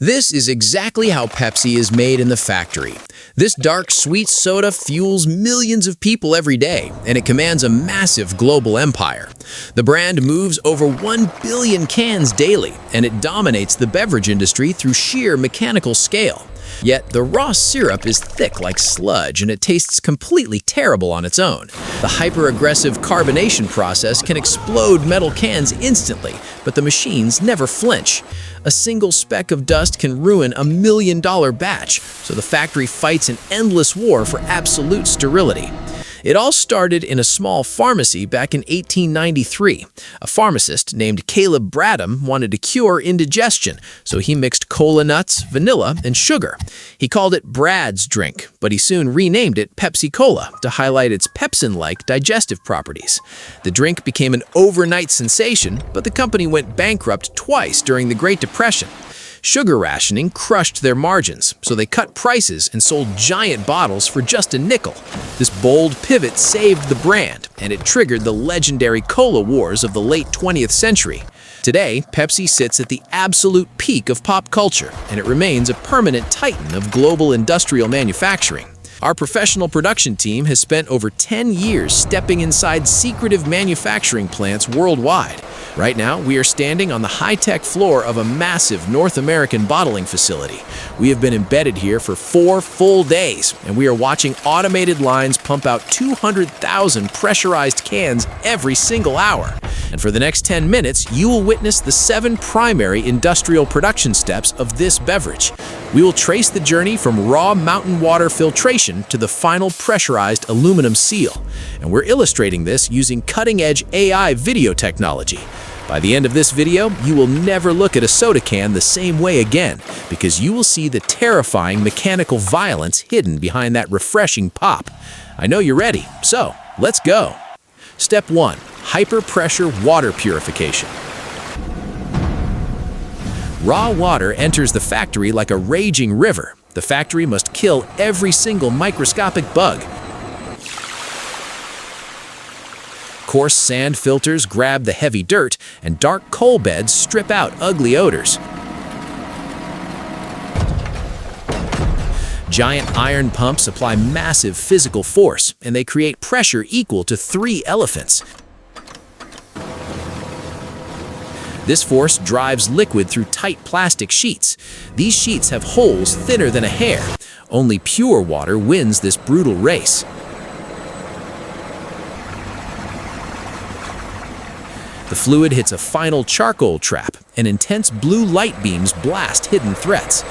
This is exactly how Pepsi is made in the factory. This dark, sweet soda fuels millions of people every day, and it commands a massive global empire. The brand moves over 1 billion cans daily, and it dominates the beverage industry through sheer mechanical scale. Yet, the raw syrup is thick like sludge, and it tastes completely terrible on its own. The hyper-aggressive carbonation process can explode metal cans instantly, but the machines never flinch. A single speck of dust can ruin a $1 million batch, so the factory fights an endless war for absolute sterility. It all started in a small pharmacy back in 1893. A pharmacist named Caleb Bradham wanted to cure indigestion, so he mixed cola nuts, vanilla, and sugar. He called it Brad's drink, but he soon renamed it Pepsi Cola to highlight its pepsin-like digestive properties. The drink became an overnight sensation, but the company went bankrupt twice during the Great Depression. Sugar rationing crushed their margins, so they cut prices and sold giant bottles for just a nickel. This bold pivot saved the brand, and it triggered the legendary cola wars of the late 20th century. Today, Pepsi sits at the absolute peak of pop culture, and it remains a permanent titan of global industrial manufacturing. Our professional production team has spent over 10 years stepping inside secretive manufacturing plants worldwide. Right now, we are standing on the high-tech floor of a massive North American bottling facility. We have been embedded here for 4 full days, and we are watching automated lines pump out 200,000 pressurized cans every single hour. And for the next 10 minutes, you will witness the 7 primary industrial production steps of this beverage. We will trace the journey from raw mountain water filtration to the final pressurized aluminum seal. And we're illustrating this using cutting-edge AI video technology. By the end of this video, you will never look at a soda can the same way again, because you will see the terrifying mechanical violence hidden behind that refreshing pop. I know you're ready, so let's go. Step 1. Hyper-pressure water purification. Raw water enters the factory like a raging river. The factory must kill every single microscopic bug. Coarse sand filters grab the heavy dirt, and dark coal beds strip out ugly odors. Giant iron pumps apply massive physical force, and they create pressure equal to 3 elephants. This force drives liquid through tight plastic sheets. These sheets have holes thinner than a hair. Only pure water wins this brutal race. The fluid hits a final charcoal trap, and intense blue light beams blast hidden threats.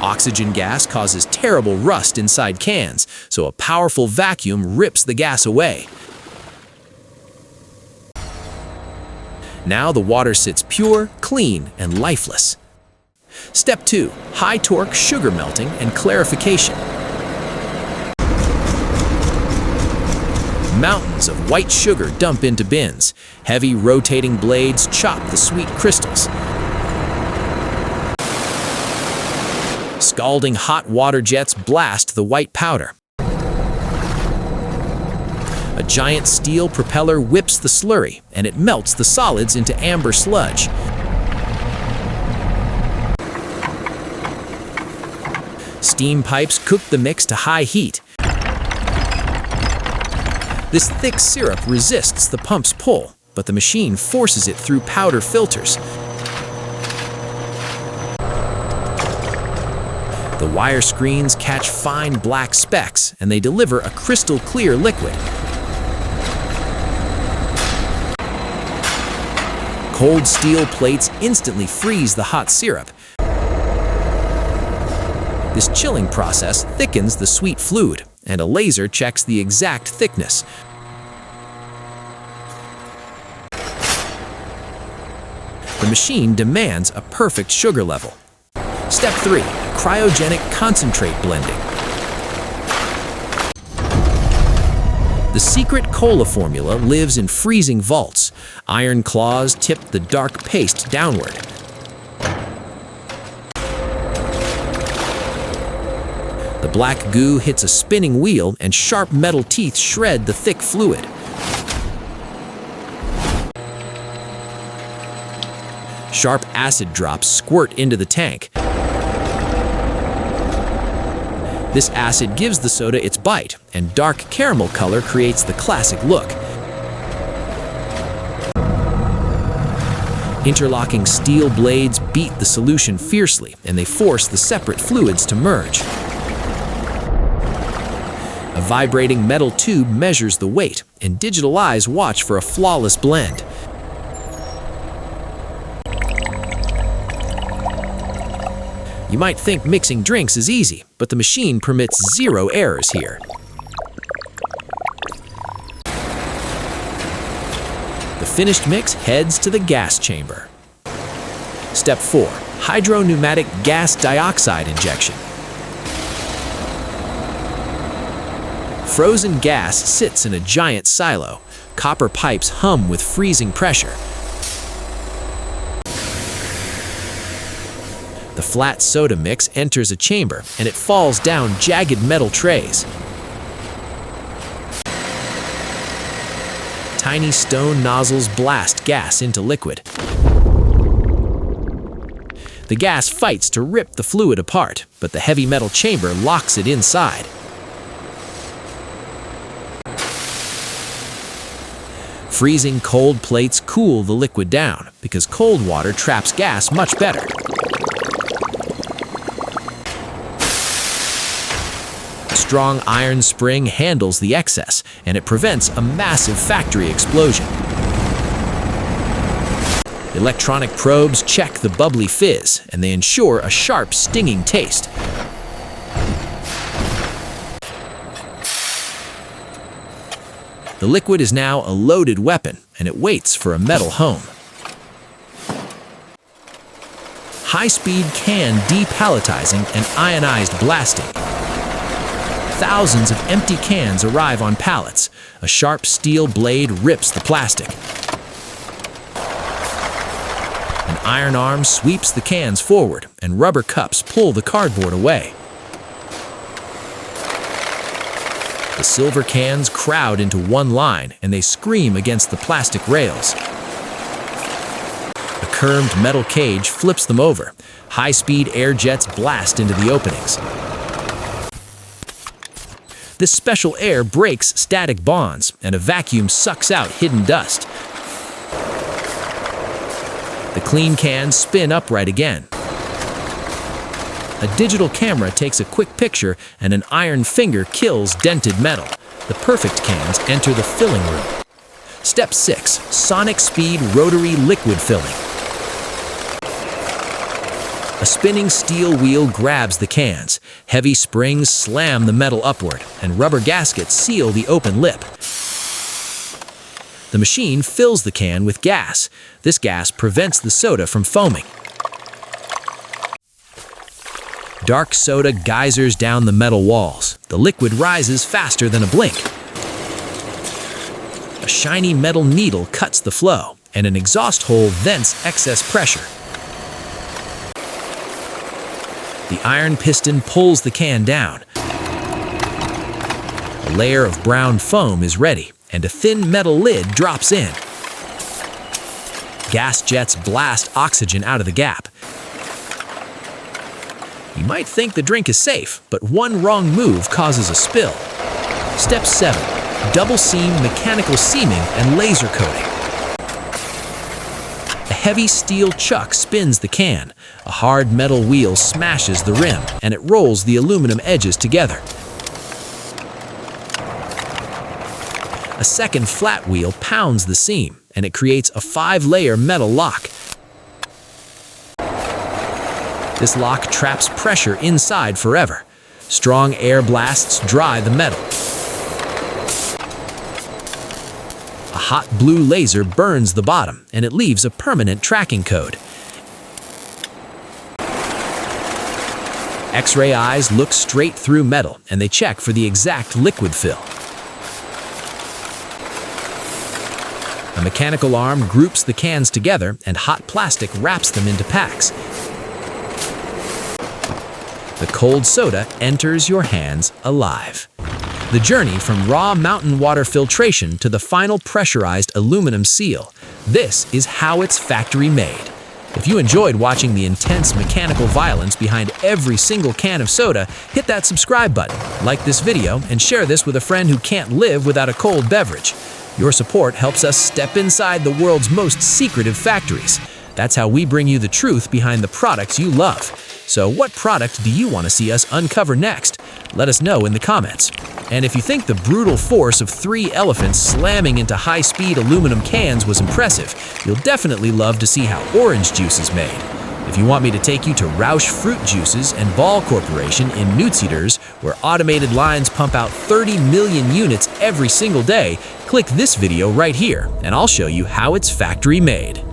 Oxygen gas causes terrible rust inside cans, so a powerful vacuum rips the gas away. Now the water sits pure, clean, and lifeless. Step 2. High-torque sugar melting and clarification. Mountains of white sugar dump into bins. Heavy rotating blades chop the sweet crystals. Scalding hot water jets blast the white powder. A giant steel propeller whips the slurry, and it melts the solids into amber sludge. Steam pipes cook the mix to high heat. This thick syrup resists the pump's pull, but the machine forces it through powder filters. The wire screens catch fine black specks, and they deliver a crystal clear liquid. Cold steel plates instantly freeze the hot syrup. This chilling process thickens the sweet fluid, and a laser checks the exact thickness. The machine demands a perfect sugar level. Step 3. Cryogenic concentrate blending. The secret cola formula lives in freezing vaults. Iron claws tip the dark paste downward. The black goo hits a spinning wheel, and sharp metal teeth shred the thick fluid. Sharp acid drops squirt into the tank. This acid gives the soda its bite, and dark caramel color creates the classic look. Interlocking steel blades beat the solution fiercely, and they force the separate fluids to merge. A vibrating metal tube measures the weight, and digital eyes watch for a flawless blend. You might think mixing drinks is easy, but the machine permits 0 errors here. The finished mix heads to the gas chamber. Step 4. Hydro-Pneumatic gas dioxide injection. Frozen gas sits in a giant silo. Copper pipes hum with freezing pressure. The flat soda mix enters a chamber, and it falls down jagged metal trays. Tiny stone nozzles blast gas into liquid. The gas fights to rip the fluid apart, but the heavy metal chamber locks it inside. Freezing cold plates cool the liquid down, because cold water traps gas much better. A strong iron spring handles the excess, and it prevents a massive factory explosion. Electronic probes check the bubbly fizz, and they ensure a sharp, stinging taste. The liquid is now a loaded weapon, and it waits for a metal home. High-speed can de-palletizing and ionized blasting. Thousands of empty cans arrive on pallets. A sharp steel blade rips the plastic. An iron arm sweeps the cans forward, and rubber cups pull the cardboard away. The silver cans crowd into one line, and they scream against the plastic rails. A curved metal cage flips them over. High-speed air jets blast into the openings. This special air breaks static bonds, and a vacuum sucks out hidden dust. The clean cans spin upright again. A digital camera takes a quick picture, and an iron finger kills dented metal. The perfect cans enter the filling room. Step 6. Sonic speed rotary liquid filling. A spinning steel wheel grabs the cans. Heavy springs slam the metal upward, and rubber gaskets seal the open lip. The machine fills the can with gas. This gas prevents the soda from foaming. Dark soda geysers down the metal walls. The liquid rises faster than a blink. A shiny metal needle cuts the flow, and an exhaust hole vents excess pressure. The iron piston pulls the can down. A layer of brown foam is ready, and a thin metal lid drops in. Gas jets blast oxygen out of the gap. You might think the drink is safe, but one wrong move causes a spill. Step 7. Double seam mechanical seaming and laser coating. A heavy steel chuck spins the can. A hard metal wheel smashes the rim, and it rolls the aluminum edges together. A second flat wheel pounds the seam, and it creates a 5-layer metal lock. This lock traps pressure inside forever. Strong air blasts dry the metal. A hot blue laser burns the bottom, and it leaves a permanent tracking code. X-ray eyes look straight through metal, and they check for the exact liquid fill. A mechanical arm groups the cans together, and hot plastic wraps them into packs. The cold soda enters your hands alive. The journey from raw mountain water filtration to the final pressurized aluminum seal. This is how it's factory made. If you enjoyed watching the intense mechanical violence behind every single can of soda, hit that subscribe button, like this video, and share this with a friend who can't live without a cold beverage. Your support helps us step inside the world's most secretive factories. That's how we bring you the truth behind the products you love. So what product do you want to see us uncover next? Let us know in the comments. And if you think the brutal force of 3 elephants slamming into high-speed aluminum cans was impressive, you'll definitely love to see how orange juice is made. If you want me to take you to Roush Fruit Juices and Ball Corporation in Nutzeders, where automated lines pump out 30 million units every single day, click this video right here, and I'll show you how it's factory made.